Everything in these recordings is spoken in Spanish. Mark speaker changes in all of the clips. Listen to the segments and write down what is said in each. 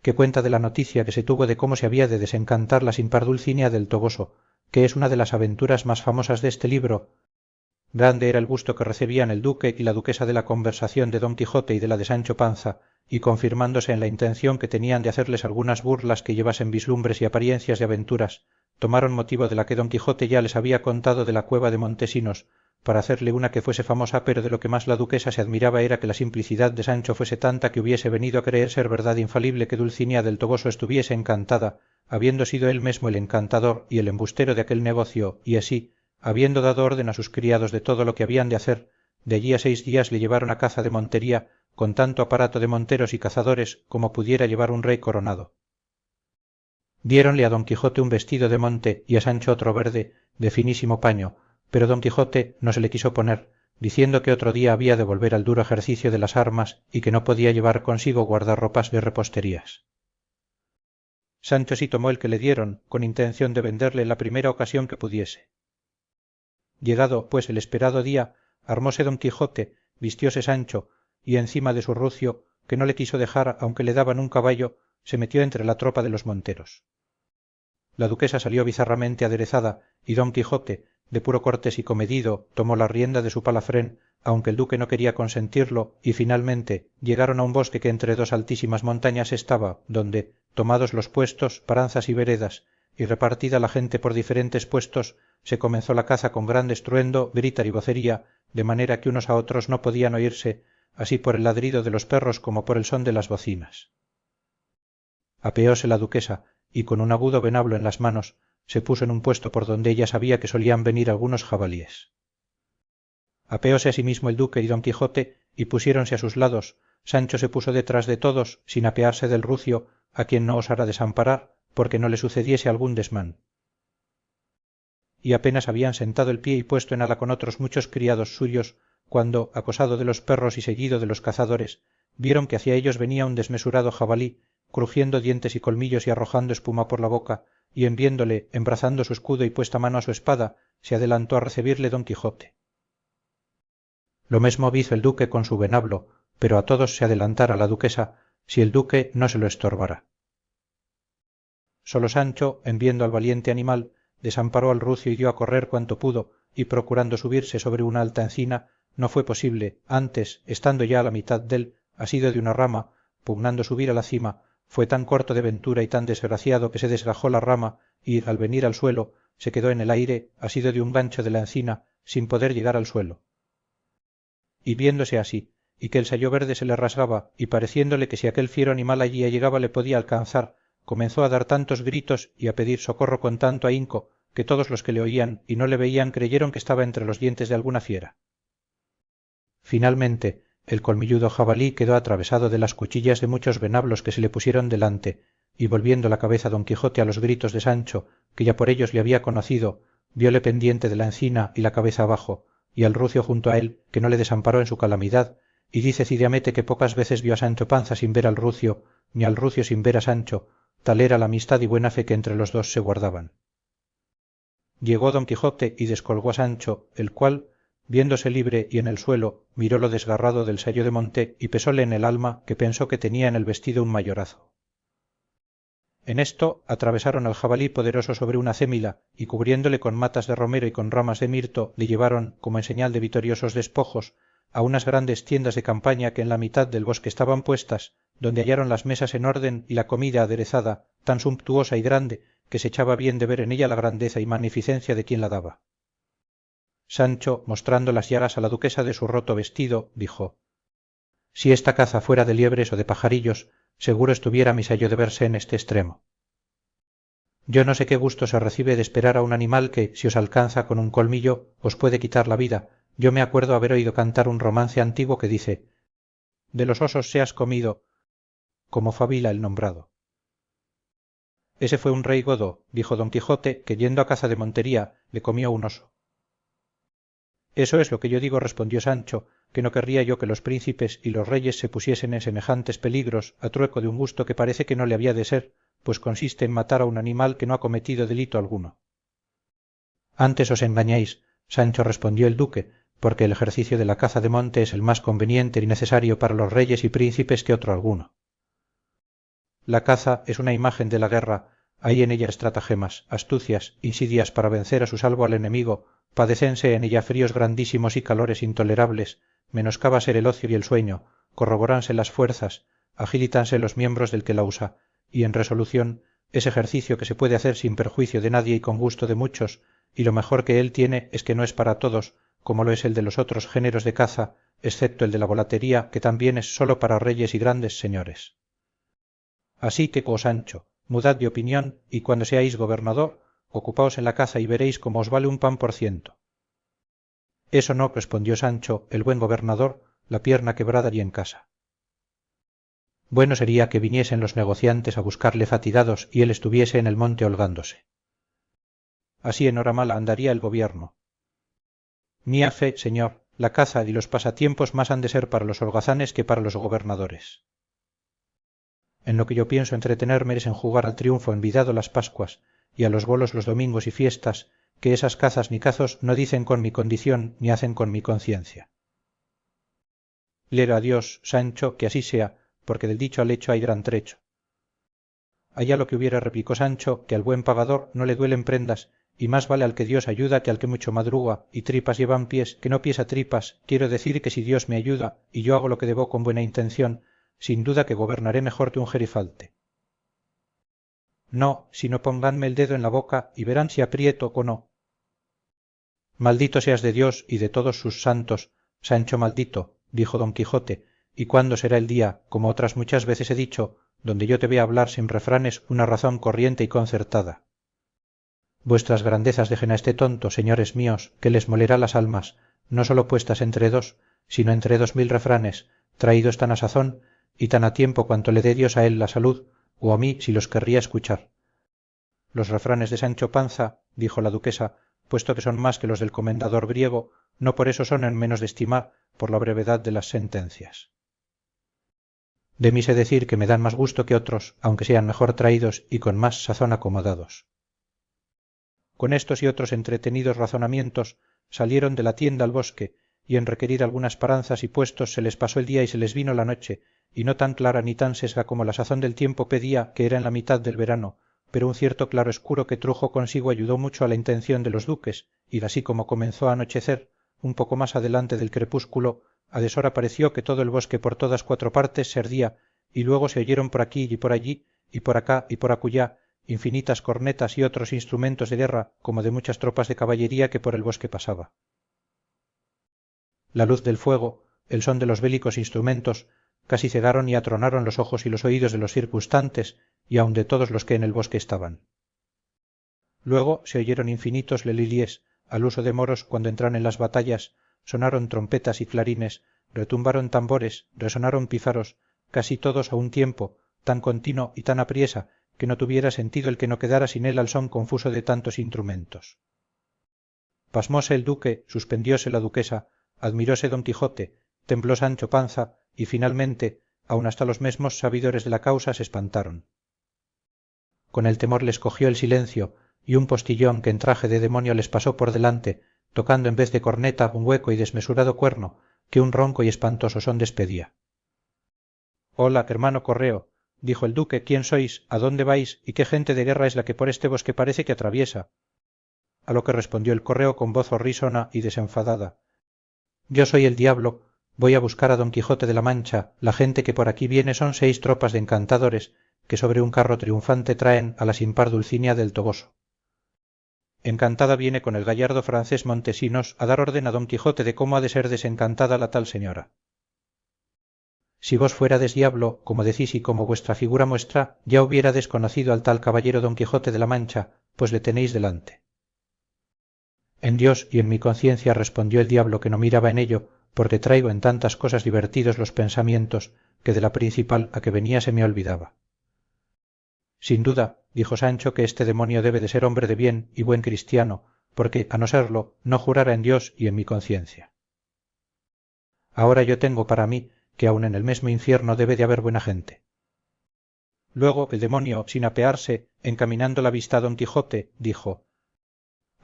Speaker 1: que cuenta de la noticia que se tuvo de cómo se había de desencantar la sin par Dulcinea del Toboso, que es una de las aventuras más famosas de este libro. Grande era el gusto que recibían el duque y la duquesa de la conversación de don Quijote y de la de Sancho Panza, y confirmándose en la intención que tenían de hacerles algunas burlas que llevasen vislumbres y apariencias de aventuras, tomaron motivo de la que don Quijote ya les había contado de la cueva de Montesinos, para hacerle una que fuese famosa, pero de lo que más la duquesa se admiraba era que la simplicidad de Sancho fuese tanta que hubiese venido a creer ser verdad infalible que Dulcinea del Toboso estuviese encantada, habiendo sido él mesmo el encantador y el embustero de aquel negocio, y así, habiendo dado orden a sus criados de todo lo que habían de hacer, de allí a 6 días le llevaron a caza de montería, con tanto aparato de monteros y cazadores como pudiera llevar un rey coronado. Diéronle a don Quijote un vestido de monte y a Sancho otro verde, de finísimo paño, pero don Quijote no se le quiso poner, diciendo que otro día había de volver al duro ejercicio de las armas y que no podía llevar consigo guardarropas de reposterías. Sancho sí tomó el que le dieron, con intención de venderle la primera ocasión que pudiese. Llegado, pues, el esperado día, armóse don Quijote, vistióse Sancho, y encima de su rucio, que no le quiso dejar aunque le daban un caballo, se metió entre la tropa de los monteros. La duquesa salió bizarramente aderezada, y don Quijote, de puro cortésico medido, tomó la rienda de su palafrén, aunque el duque no quería consentirlo, y finalmente llegaron a un bosque que entre 2 altísimas montañas estaba, donde, tomados los puestos, paranzas y veredas, y repartida la gente por diferentes puestos, se comenzó la caza con gran estruendo, gritar y vocería, de manera que unos a otros no podían oírse, así por el ladrido de los perros como por el son de las bocinas. Apeóse la duquesa, y con un agudo venablo en las manos, se puso en un puesto por donde ella sabía que solían venir algunos jabalíes. Apeóse asimismo el duque y don Quijote, y pusiéronse a sus lados. Sancho se puso detrás de todos, sin apearse del rucio, a quien no osara desamparar, porque no le sucediese algún desmán. Y apenas habían sentado el pie y puesto en ala con otros muchos criados suyos, cuando, acosado de los perros y seguido de los cazadores, vieron que hacia ellos venía un desmesurado jabalí, crujiendo dientes y colmillos y arrojando espuma por la boca, y en viéndole, embrazando su escudo y puesta mano a su espada, se adelantó a recebirle don Quijote. Lo mesmo hizo el duque con su venablo, pero a todos se adelantara la duquesa, si el duque no se lo estorbara. Solo Sancho, en viendo al valiente animal, desamparó al rucio y dio a correr cuanto pudo, y procurando subirse sobre una alta encina, no fue posible, antes, estando ya a la mitad dél, asido de una rama, pugnando subir a la cima, fue tan corto de ventura y tan desgraciado que se desgajó la rama y, al venir al suelo, se quedó en el aire, asido de un gancho de la encina, sin poder llegar al suelo. Y viéndose así, y que el sayo verde se le rasgaba, y pareciéndole que si aquel fiero animal allí llegaba le podía alcanzar, comenzó a dar tantos gritos y a pedir socorro con tanto ahínco, que todos los que le oían y no le veían creyeron que estaba entre los dientes de alguna fiera. Finalmente, el colmilludo jabalí quedó atravesado de las cuchillas de muchos venablos que se le pusieron delante, y volviendo la cabeza don Quijote a los gritos de Sancho, que ya por ellos le había conocido, viole pendiente de la encina y la cabeza abajo, y al rucio junto a él, que no le desamparó en su calamidad, y dice Cide que pocas veces vio a Sancho Panza sin ver al rucio, ni al rucio sin ver a Sancho, tal era la amistad y buena fe que entre los dos se guardaban. Llegó don Quijote y descolgó a Sancho, el cual, viéndose libre y en el suelo, miró lo desgarrado del sayo de monte y pesóle en el alma que pensó que tenía en el vestido un mayorazo. En esto atravesaron al jabalí poderoso sobre una acémila y cubriéndole con matas de romero y con ramas de mirto le llevaron, como en señal de vitoriosos despojos, a unas grandes tiendas de campaña que en la mitad del bosque estaban puestas, donde hallaron las mesas en orden y la comida aderezada, tan sumptuosa y grande que se echaba bien de ver en ella la grandeza y magnificencia de quien la daba. Sancho, mostrando las llagas a la duquesa de su roto vestido, dijo: si esta caza fuera de liebres o de pajarillos, seguro estuviera mi sayo de verse en este extremo. Yo no sé qué gusto se recibe de esperar a un animal que, si os alcanza con un colmillo, os puede quitar la vida. Yo me acuerdo haber oído cantar un romance antiguo que dice: de los osos seas comido, como fabila el nombrado. Ese fue un rey godo, dijo don Quijote, que yendo a caza de montería le comió un oso. Eso es lo que yo digo, respondió Sancho, que no querría yo que los príncipes y los reyes se pusiesen en semejantes peligros a trueco de un gusto que parece que no le había de ser, pues consiste en matar a un animal que no ha cometido delito alguno. Antes os engañáis, Sancho, respondió el duque, porque el ejercicio de la caza de monte es el más conveniente y necesario para los reyes y príncipes que otro alguno. La caza es una imagen de la guerra, hay en ella estratagemas, astucias, insidias para vencer a su salvo al enemigo, padecense en ella fríos grandísimos y calores intolerables, menoscábase el ocio y el sueño, corroboránse las fuerzas, agilítanse los miembros del que la usa, y en resolución es ejercicio que se puede hacer sin perjuicio de nadie y con gusto de muchos, y lo mejor que él tiene es que no es para todos, como lo es el de los otros géneros de caza, excepto el de la volatería, que también es sólo para reyes y grandes señores. Así que, Sancho, mudad de opinión, y cuando seáis gobernador, ocupaos en la caza y veréis cómo os vale un pan por ciento. Eso no, respondió Sancho, el buen gobernador, la pierna quebrada y en casa. Bueno sería que viniesen los negociantes a buscarle fatigados y él estuviese en el monte holgándose. Así en hora mala andaría el gobierno. Mía fe, señor, la caza y los pasatiempos más han de ser para los holgazanes que para los gobernadores. En lo que yo pienso entretenerme es en jugar al triunfo envidado las pascuas y a los bolos los domingos y fiestas, que esas cazas ni cazos no dicen con mi condición ni hacen con mi conciencia. Lera a Dios, Sancho, que así sea, porque del dicho al hecho hay gran trecho. Allá lo que hubiera, replicó Sancho, que al buen pagador no le duelen prendas, y más vale al que Dios ayuda que al que mucho madruga, y tripas llevan pies, que no pies a tripas, quiero decir que si Dios me ayuda, y yo hago lo que debo con buena intención, sin duda que gobernaré mejor que un gerifalte. No, sino pónganme el dedo en la boca y verán si aprieto o no. Maldito seas de Dios y de todos sus santos, Sancho maldito, dijo don Quijote, y cuándo será el día, como otras muchas veces he dicho, donde yo te vea hablar sin refranes una razón corriente y concertada. Vuestras grandezas dejen a este tonto, señores míos, que les molerá las almas, no sólo puestas entre dos, sino entre 2000 refranes, traídos tan a sazón y tan a tiempo cuanto le dé Dios a él la salud, o a mí si los querría escuchar. Los refranes de Sancho Panza, dijo la duquesa, puesto que son más que los del comendador griego, no por eso son en menos de estimar por la brevedad de las sentencias. De mí sé decir que me dan más gusto que otros, aunque sean mejor traídos y con más sazón acomodados. Con estos y otros entretenidos razonamientos salieron de la tienda al bosque, y en requerir algunas paranzas y puestos se les pasó el día y se les vino la noche, y no tan clara ni tan sesga como la sazón del tiempo pedía, que era en la mitad del verano, pero un cierto claroscuro que trujo consigo ayudó mucho a la intención de los duques, y así como comenzó a anochecer, un poco más adelante del crepúsculo, a deshora pareció que todo el bosque por todas 4 partes se ardía, y luego se oyeron por aquí y por allí, y por acá y por acullá, infinitas cornetas y otros instrumentos de guerra, como de muchas tropas de caballería que por el bosque pasaba. La luz del fuego, el son de los bélicos instrumentos, casi cegaron y atronaron los ojos y los oídos de los circunstantes, y aun de todos los que en el bosque estaban. Luego se oyeron infinitos lelilies, al uso de moros cuando entran en las batallas, sonaron trompetas y clarines, retumbaron tambores, resonaron pífaros, casi todos a un tiempo, tan continuo y tan apriesa, que no tuviera sentido el que no quedara sin él al son confuso de tantos instrumentos. Pasmóse el duque, suspendióse la duquesa, admiróse don Quijote, tembló Sancho Panza, y finalmente, aun hasta los mesmos sabidores de la causa se espantaron. Con el temor les cogió el silencio, y un postillón que en traje de demonio les pasó por delante, tocando en vez de corneta un hueco y desmesurado cuerno, que un ronco y espantoso son despedía. Hola, hermano correo, dijo el duque, ¿quién sois? ¿A dónde vais? ¿Y qué gente de guerra es la que por este bosque parece que atraviesa? A lo que respondió el correo con voz horrísona y desenfadada. Yo soy el diablo, voy a buscar a don Quijote de la Mancha, la gente que por aquí viene son 6 tropas de encantadores, que sobre un carro triunfante traen a la sin par Dulcinea del Toboso. Encantada viene con el gallardo francés Montesinos a dar orden a don Quijote de cómo ha de ser desencantada la tal señora. Si vos fuérades diablo, como decís y como vuestra figura muestra, ya hubiérades conocido al tal caballero don Quijote de la Mancha, pues le tenéis delante. En Dios y en mi conciencia, respondió el diablo, que no miraba en ello, porque traigo en tantas cosas divertidos los pensamientos, que de la principal a que venía se me olvidaba. Sin duda, dijo Sancho, que este demonio debe de ser hombre de bien y buen cristiano, porque, a no serlo, no jurara en Dios y en mi conciencia. Ahora yo tengo para mí que aun en el mesmo infierno debe de haber buena gente. Luego el demonio, sin apearse, encaminando la vista a don Quijote, dijo: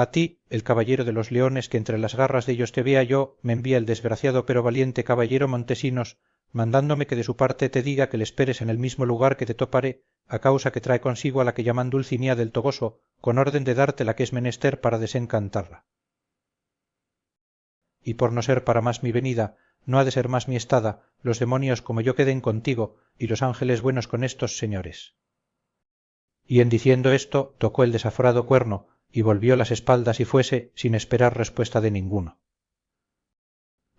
Speaker 1: a ti, el caballero de los leones, que entre las garras de ellos te vea yo, me envía el desgraciado pero valiente caballero Montesinos, mandándome que de su parte te diga que le esperes en el mismo lugar que te topare, a causa que trae consigo a la que llaman Dulcinea del Toboso, con orden de darte la que es menester para desencantarla. Y por no ser para más mi venida, no ha de ser más mi estada, los demonios como yo queden contigo, y los ángeles buenos con estos señores. Y en diciendo esto tocó el desaforado cuerno, y volvió las espaldas y fuese, sin esperar respuesta de ninguno.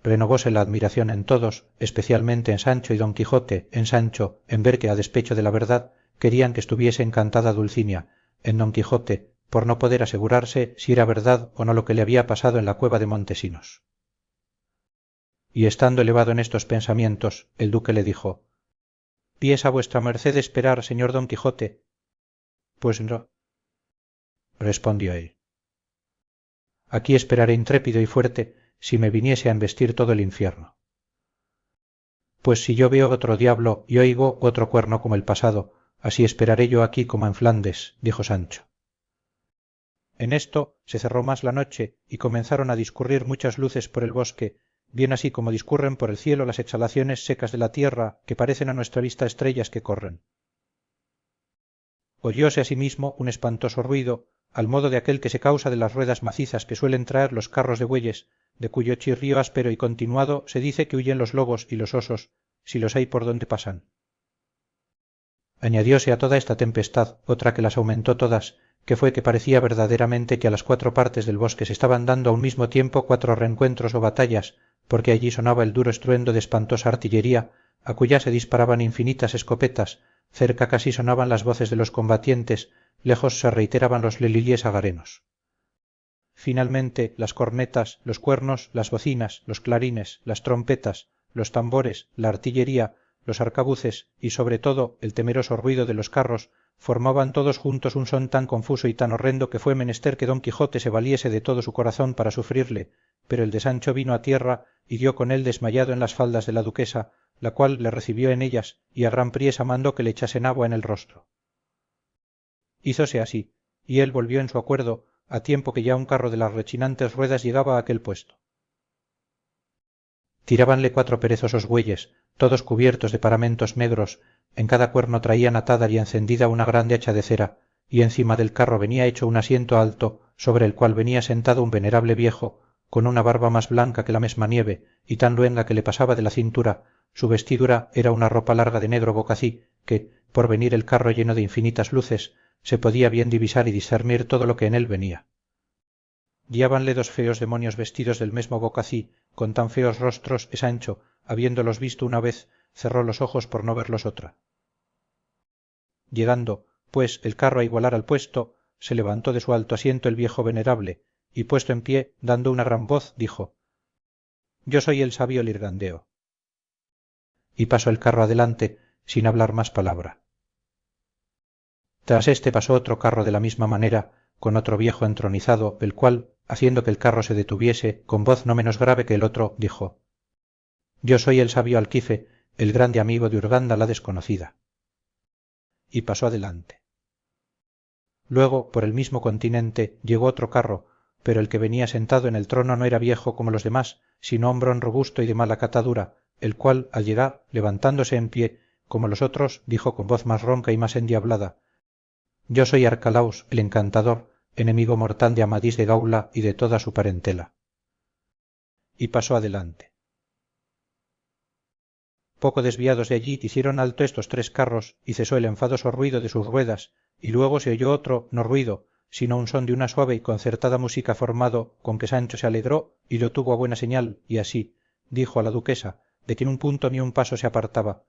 Speaker 1: Renovóse la admiración en todos, especialmente en Sancho y Don Quijote, en Sancho, en ver que a despecho de la verdad, querían que estuviese encantada Dulcinea, en Don Quijote, por no poder asegurarse si era verdad o no lo que le había pasado en la cueva de Montesinos. Y estando elevado en estos pensamientos, el duque le dijo: «¿Piensa vuestra merced esperar, señor Don Quijote?» «Pues no», respondió él. «Aquí esperaré intrépido y fuerte, si me viniese a embestir todo el infierno. Pues si yo veo otro diablo y oigo otro cuerno como el pasado, así esperaré yo aquí como en Flandes», dijo Sancho. En esto se cerró más la noche y comenzaron a discurrir muchas luces por el bosque, bien así como discurren por el cielo las exhalaciones secas de la tierra, que parecen a nuestra vista estrellas que corren. Oyóse asimismo un espantoso ruido, al modo de aquel que se causa de las ruedas macizas que suelen traer los carros de bueyes, de cuyo chirrío áspero y continuado se dice que huyen los lobos y los osos, si los hay por donde pasan. Añadióse a toda esta tempestad otra que las aumentó todas, que fue que parecía verdaderamente que a las cuatro partes del bosque se estaban dando a un mismo tiempo cuatro reencuentros o batallas, porque allí sonaba el duro estruendo de espantosa artillería, a cuya se disparaban infinitas escopetas, cerca casi sonaban las voces de los combatientes, lejos se reiteraban los lelilies agarenos. Finalmente las cornetas, los cuernos, las bocinas, los clarines, las trompetas, los tambores, la artillería, los arcabuces y sobre todo el temeroso ruido de los carros formaban todos juntos un son tan confuso y tan horrendo que fue menester que Don Quijote se valiese de todo su corazón para sufrirle, pero el de Sancho vino a tierra y dio con él desmayado en las faldas de la duquesa, la cual le recibió en ellas y a gran priesa mandó que le echasen agua en el rostro. Hízose así, y él volvió en su acuerdo, a tiempo que ya un carro de las rechinantes ruedas llegaba a aquel puesto. Tirábanle cuatro perezosos bueyes, todos cubiertos de paramentos negros, en cada cuerno traían atada y encendida una grande hacha de cera, y encima del carro venía hecho un asiento alto, sobre el cual venía sentado un venerable viejo, con una barba más blanca que la mesma nieve, y tan luenga que le pasaba de la cintura. Su vestidura era una ropa larga de negro bocací, que, por venir el carro lleno de infinitas luces, se podía bien divisar y discernir todo lo que en él venía. Guiábanle dos feos demonios vestidos del mesmo bocací, con tan feos rostros que Sancho, habiéndolos visto una vez, cerró los ojos por no verlos otra. Llegando, pues, el carro a igualar al puesto, se levantó de su alto asiento el viejo venerable, y puesto en pie, dando una gran voz, dijo: «Yo soy el sabio Lirgandeo». Y pasó el carro adelante, sin hablar más palabra. Tras este pasó otro carro de la misma manera, con otro viejo entronizado, el cual, haciendo que el carro se detuviese, con voz no menos grave que el otro, dijo: «Yo soy el sabio Alquife, el grande amigo de Urganda la desconocida». Y pasó adelante. Luego, por el mismo continente, llegó otro carro, pero el que venía sentado en el trono no era viejo como los demás, sino hombrón robusto y de mala catadura, el cual, al llegar, levantándose en pie, como los otros, dijo con voz más ronca y más endiablada: «Yo soy Arcalaus, el encantador, enemigo mortal de Amadís de Gaula y de toda su parentela». Y pasó adelante. Poco desviados de allí hicieron alto estos tres carros y cesó el enfadoso ruido de sus ruedas, y luego se oyó otro no ruido, sino un son de una suave y concertada música formado, con que Sancho se alegró y lo tuvo a buena señal, y así dijo a la duquesa, de que en un punto ni un paso se apartaba: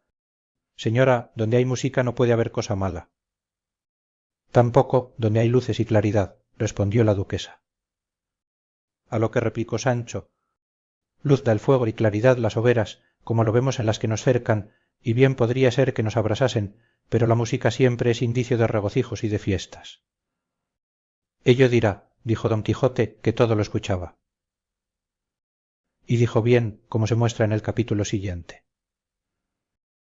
Speaker 1: «Señora, donde hay música no puede haber cosa mala». «Tampoco donde hay luces y claridad», respondió la duquesa. A lo que replicó Sancho: «Luz da el fuego y claridad las hogueras, como lo vemos en las que nos cercan, y bien podría ser que nos abrasasen, pero la música siempre es indicio de regocijos y de fiestas». «Ello dirá», dijo Don Quijote, que todo lo escuchaba. Y dijo bien, como se muestra en el capítulo siguiente.